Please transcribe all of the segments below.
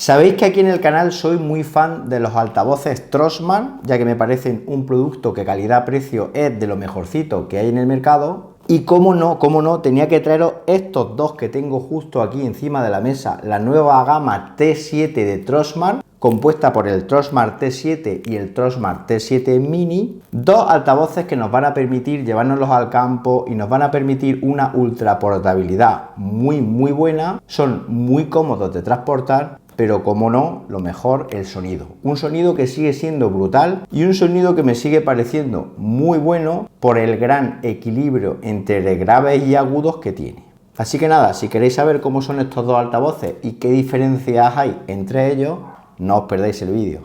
Sabéis que aquí en el canal soy muy fan de los altavoces Trossmann, ya que me parecen un producto que calidad-precio es de lo mejorcito que hay en el mercado. Y cómo no, tenía que traeros estos dos que tengo justo aquí encima de la mesa, la nueva gama T7 de Trossmann, compuesta por el Trossmann T7 y el Trossmann T7 Mini, dos altavoces que nos van a permitir llevárnoslos al campo y nos van a permitir una ultra portabilidad muy buena, son muy cómodos de transportar, pero como no, lo mejor, el sonido. Un sonido que sigue siendo brutal y un sonido que me sigue pareciendo muy bueno por el gran equilibrio entre graves y agudos que tiene. Así que nada, si queréis saber cómo son estos dos altavoces y qué diferencias hay entre ellos, no os perdáis el vídeo.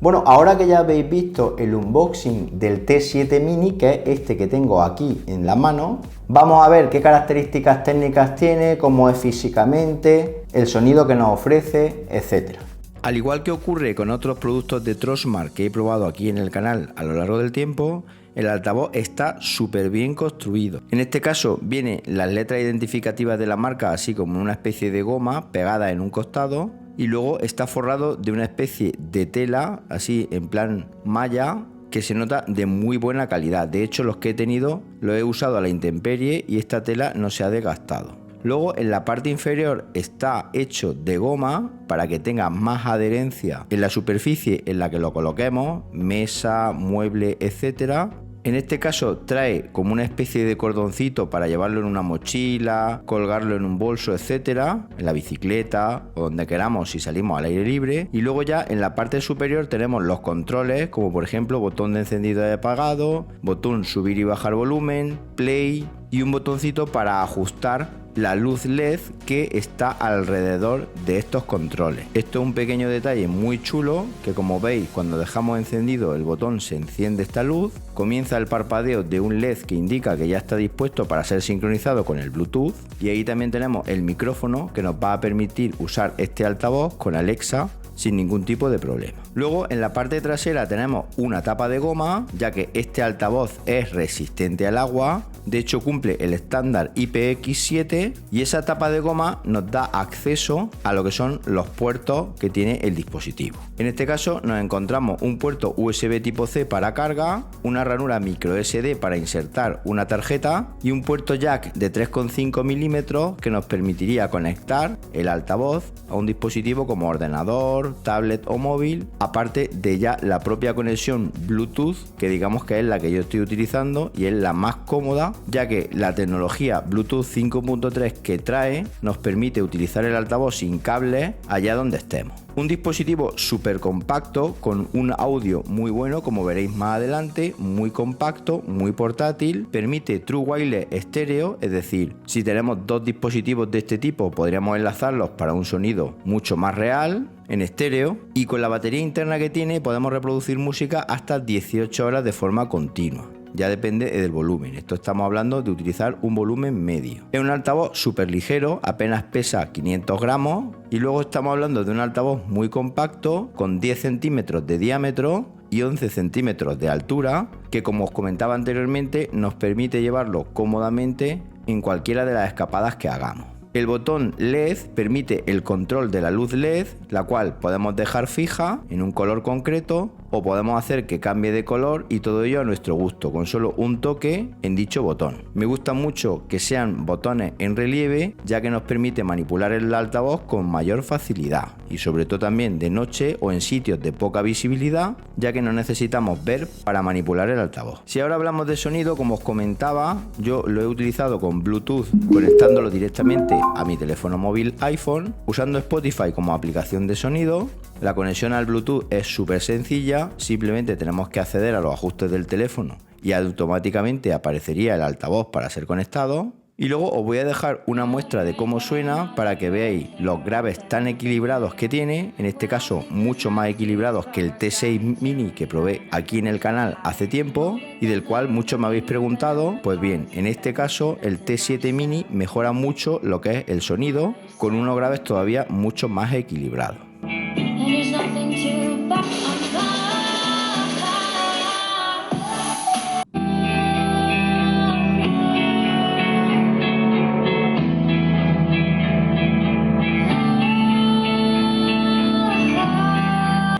Bueno, ahora que ya habéis visto el unboxing del T7 Mini, que es este que tengo aquí en la mano, vamos a ver qué características técnicas tiene, cómo es físicamente, el sonido que nos ofrece, etc. Al igual que ocurre con otros productos de Trossmann que he probado aquí en el canal a lo largo del tiempo, el altavoz está súper bien construido. En este caso vienen las letras identificativas de la marca así como una especie de goma pegada en un costado, y luego está forrado de una especie de tela así en plan malla que se nota de muy buena calidad. De hecho, los que he tenido los he usado a la intemperie y esta tela no se ha desgastado. Luego en la parte inferior está hecho de goma para que tenga más adherencia en la superficie en la que lo coloquemos, mesa, mueble, etcétera. En este caso trae como una especie de cordoncito para llevarlo en una mochila, colgarlo en un bolso, etcétera, en la bicicleta o donde queramos si salimos al aire libre. Y luego ya en la parte superior tenemos los controles, como por ejemplo botón de encendido y apagado, botón subir y bajar volumen, play y un botoncito para ajustar la luz LED que está alrededor de estos controles. Esto es un pequeño detalle muy chulo que, como veis, cuando dejamos encendido el botón se enciende esta luz, comienza el parpadeo de un LED que indica que ya está dispuesto para ser sincronizado con el Bluetooth, y ahí también tenemos el micrófono que nos va a permitir usar este altavoz con Alexa sin ningún tipo de problema. Luego en la parte trasera tenemos una tapa de goma, ya que este altavoz es resistente al agua, de hecho cumple el estándar IPX7, y esa tapa de goma nos da acceso a lo que son los puertos que tiene el dispositivo. En este caso nos encontramos un puerto USB tipo C para carga, una ranura micro SD para insertar una tarjeta y un puerto jack de 3,5 milímetros que nos permitiría conectar el altavoz a un dispositivo como ordenador, tablet o móvil, aparte de ya la propia conexión Bluetooth, que digamos que es la que yo estoy utilizando y es la más cómoda, ya que la tecnología Bluetooth 5.3 que trae nos permite utilizar el altavoz sin cables allá donde estemos. Un dispositivo súper compacto con un audio muy bueno, como veréis más adelante, muy compacto, muy portátil, permite True Wireless estéreo, es decir, si tenemos dos dispositivos de este tipo podríamos enlazarlos para un sonido mucho más real en estéreo, y con la batería interna que tiene podemos reproducir música hasta 18 horas de forma continua. Ya depende del volumen, esto estamos hablando de utilizar un volumen medio. Es un altavoz súper ligero, apenas pesa 500 gramos, y luego estamos hablando de un altavoz muy compacto con 10 centímetros de diámetro y 11 centímetros de altura, que como os comentaba anteriormente nos permite llevarlo cómodamente en cualquiera de las escapadas que hagamos. El botón LED permite el control de la luz LED, la cual podemos dejar fija en un color concreto o podemos hacer que cambie de color, y todo ello a nuestro gusto con solo un toque en dicho botón. Me gusta mucho que sean botones en relieve, ya que nos permite manipular el altavoz con mayor facilidad y sobre todo también de noche o en sitios de poca visibilidad, ya que no necesitamos ver para manipular el altavoz. Si ahora hablamos de sonido, como os comentaba, yo lo he utilizado con Bluetooth, conectándolo directamente a mi teléfono móvil iPhone, usando Spotify como aplicación de sonido. La conexión al Bluetooth es súper sencilla, simplemente tenemos que acceder a los ajustes del teléfono y automáticamente aparecería el altavoz para ser conectado. Y luego os voy a dejar una muestra de cómo suena para que veáis los graves tan equilibrados que tiene, en este caso mucho más equilibrados que el T6 Mini que probé aquí en el canal hace tiempo y del cual muchos me habéis preguntado. Pues bien, en este caso el T7 Mini mejora mucho lo que es el sonido con unos graves todavía mucho más equilibrados.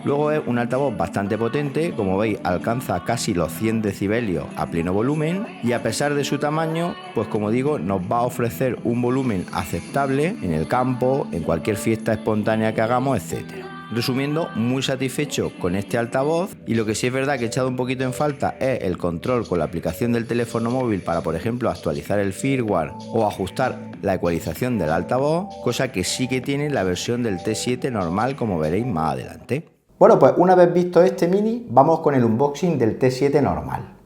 Luego es un altavoz bastante potente, como veis alcanza casi los 100 decibelios a pleno volumen y a pesar de su tamaño, pues como digo, nos va a ofrecer un volumen aceptable en el campo, en cualquier fiesta espontánea que hagamos, etcétera. Resumiendo, muy satisfecho con este altavoz y lo que sí es verdad que he echado un poquito en falta es el control con la aplicación del teléfono móvil para, por ejemplo, actualizar el firmware o ajustar la ecualización del altavoz, cosa que sí que tiene la versión del T7 normal, como veréis más adelante. Bueno, pues una vez visto este Mini, vamos con el unboxing del T7 normal.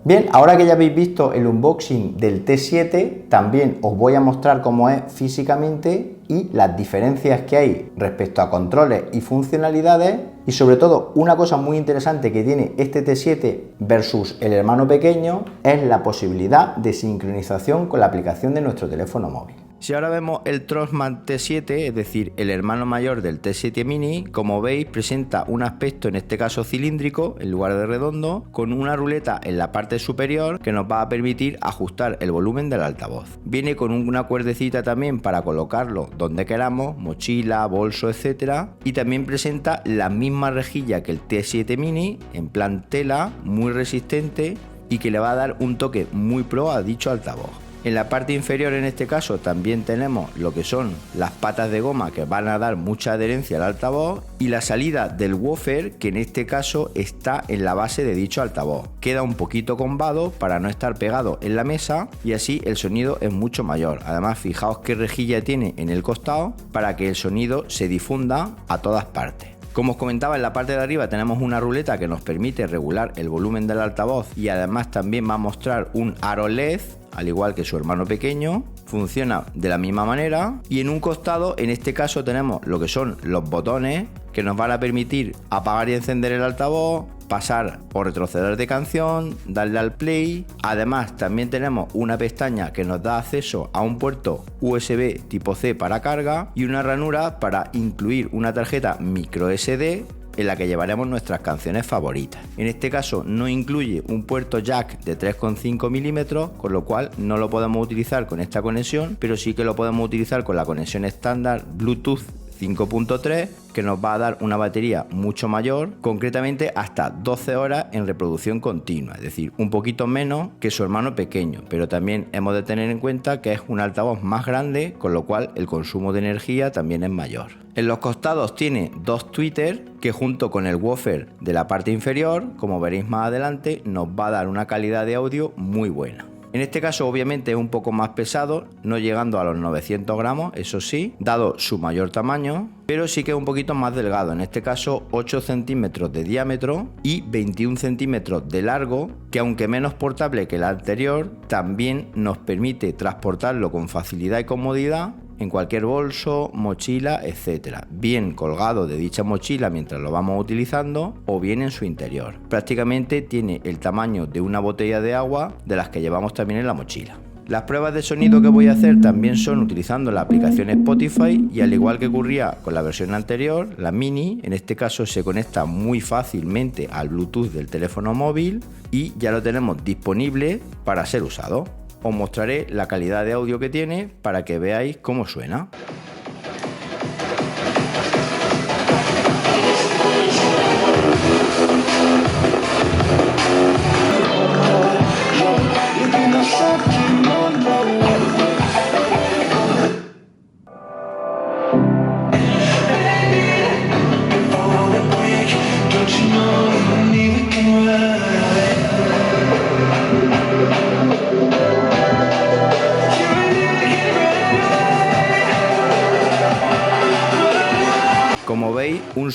Bien, ahora que ya habéis visto el unboxing del T7, también os voy a mostrar cómo es físicamente y las diferencias que hay respecto a controles y funcionalidades y sobre todo una cosa muy interesante que tiene este T7 versus el hermano pequeño es la posibilidad de sincronización con la aplicación de nuestro teléfono móvil. Si ahora vemos el Trossmann T7, es decir, el hermano mayor del T7 Mini, como veis presenta un aspecto en este caso cilíndrico en lugar de redondo, con una ruleta en la parte superior que nos va a permitir ajustar el volumen del altavoz. Viene con una cuerdecita también para colocarlo donde queramos, mochila, bolso, etcétera, y también presenta la misma rejilla que el T7 Mini, en plan tela, muy resistente y que le va a dar un toque muy pro a dicho altavoz. En la parte inferior en este caso también tenemos lo que son las patas de goma que van a dar mucha adherencia al altavoz y la salida del woofer que en este caso está en la base de dicho altavoz. Queda un poquito combado para no estar pegado en la mesa y así el sonido es mucho mayor. Además fijaos qué rejilla tiene en el costado para que el sonido se difunda a todas partes. Como os comentaba, en la parte de arriba tenemos una ruleta que nos permite regular el volumen del altavoz y además también va a mostrar un aro LED, al igual que su hermano pequeño. Funciona de la misma manera y en un costado, en este caso, tenemos lo que son los botones que nos van a permitir apagar y encender el altavoz, pasar o retroceder de canción, darle al play. Además también tenemos una pestaña que nos da acceso a un puerto USB tipo C para carga y una ranura para incluir una tarjeta micro SD en la que llevaremos nuestras canciones favoritas. En este caso no incluye un puerto jack de 3,5 milímetros, con lo cual no lo podemos utilizar con esta conexión, pero sí que lo podemos utilizar con la conexión estándar Bluetooth 5.3, que nos va a dar una batería mucho mayor, concretamente hasta 12 horas en reproducción continua, es decir, un poquito menos que su hermano pequeño, pero también hemos de tener en cuenta que es un altavoz más grande, con lo cual el consumo de energía también es mayor. En los costados tiene dos tweeters que junto con el woofer de la parte inferior, como veréis más adelante, nos va a dar una calidad de audio muy buena. En este caso obviamente es un poco más pesado, no llegando a los 900 gramos, eso sí, dado su mayor tamaño, pero sí que es un poquito más delgado, en este caso 8 centímetros de diámetro y 21 centímetros de largo, que aunque menos portable que el anterior, también nos permite transportarlo con facilidad y comodidad en cualquier bolso, mochila, etcétera, bien colgado de dicha mochila mientras lo vamos utilizando o bien en su interior. Prácticamente tiene el tamaño de una botella de agua de las que llevamos también en la mochila. Las pruebas de sonido que voy a hacer también son utilizando la aplicación Spotify y al igual que ocurría con la versión anterior, la Mini, en este caso se conecta muy fácilmente al Bluetooth del teléfono móvil y ya lo tenemos disponible para ser usado. Os mostraré la calidad de audio que tiene para que veáis cómo suena.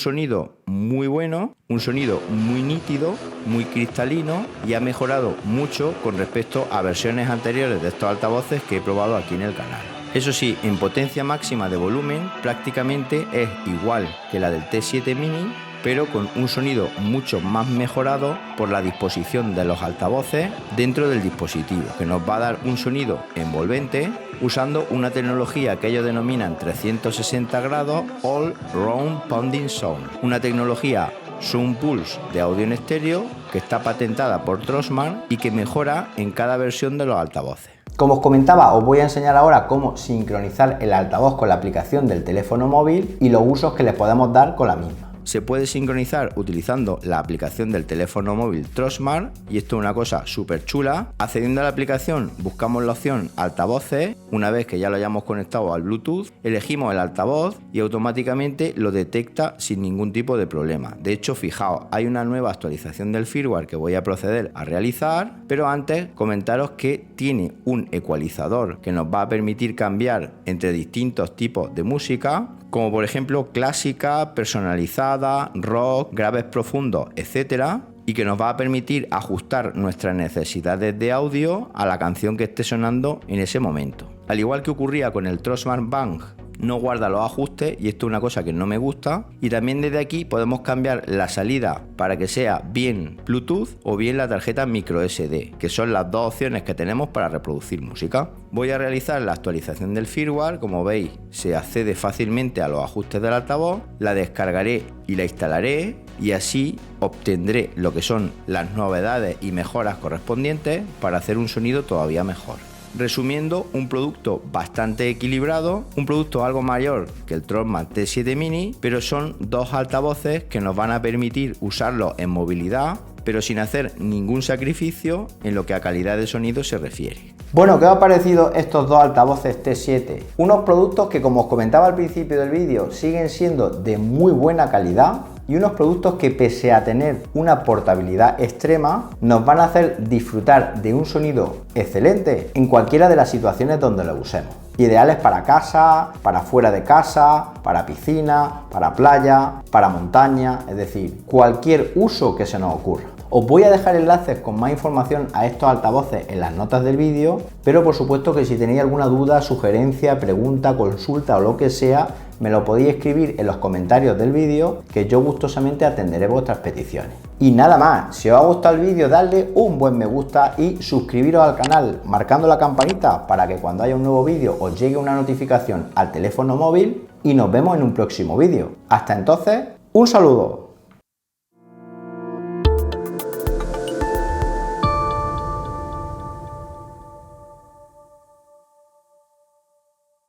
sonido muy bueno, un sonido muy nítido, muy cristalino y ha mejorado mucho con respecto a versiones anteriores de estos altavoces que he probado aquí en el canal. Eso sí, en potencia máxima de volumen prácticamente es igual que la del T7 Mini, pero con un sonido mucho más mejorado por la disposición de los altavoces dentro del dispositivo, que nos va a dar un sonido envolvente usando una tecnología que ellos denominan 360 grados All Round Pounding Sound, una tecnología Sound Pulse de audio en estéreo que está patentada por Trossmann y que mejora en cada versión de los altavoces. Como os comentaba, os voy a enseñar ahora cómo sincronizar el altavoz con la aplicación del teléfono móvil y los usos que les podemos dar con la misma. Se puede sincronizar utilizando la aplicación del teléfono móvil Trossmann y esto es una cosa súper chula. Accediendo a la aplicación buscamos la opción altavoces, una vez que ya lo hayamos conectado al Bluetooth, elegimos el altavoz y automáticamente lo detecta sin ningún tipo de problema. De hecho, fijaos, hay una nueva actualización del firmware que voy a proceder a realizar, pero antes comentaros que tiene un ecualizador que nos va a permitir cambiar entre distintos tipos de música, como por ejemplo clásica, personalizada, rock, graves profundos, etc. y que nos va a permitir ajustar nuestras necesidades de audio a la canción que esté sonando en ese momento. Al igual que ocurría con el Trossmann Bang, no guarda los ajustes y esto es una cosa que no me gusta, y también desde aquí podemos cambiar la salida para que sea bien Bluetooth o bien la tarjeta micro SD, que son las dos opciones que tenemos para reproducir música. Voy a realizar la actualización del firmware, como veis se accede fácilmente a los ajustes del altavoz, la descargaré y la instalaré y así obtendré lo que son las novedades y mejoras correspondientes para hacer un sonido todavía mejor. Resumiendo, un producto bastante equilibrado, un producto algo mayor que el Trossmann T7 Mini, pero son dos altavoces que nos van a permitir usarlos en movilidad, pero sin hacer ningún sacrificio en lo que a calidad de sonido se refiere. Bueno, ¿qué os ha parecido estos dos altavoces T7? Unos productos que, como os comentaba al principio del vídeo, siguen siendo de muy buena calidad y unos productos que, pese a tener una portabilidad extrema, nos van a hacer disfrutar de un sonido excelente en cualquiera de las situaciones donde lo usemos. Ideales para casa, para fuera de casa, para piscina, para playa, para montaña, es decir, cualquier uso que se nos ocurra. Os voy a dejar enlaces con más información a estos altavoces en las notas del vídeo, pero por supuesto que si tenéis alguna duda, sugerencia, pregunta, consulta o lo que sea, me lo podéis escribir en los comentarios del vídeo, que yo gustosamente atenderé vuestras peticiones. Y nada más, si os ha gustado el vídeo, dadle un buen me gusta y suscribiros al canal marcando la campanita para que cuando haya un nuevo vídeo os llegue una notificación al teléfono móvil y nos vemos en un próximo vídeo. Hasta entonces, un saludo.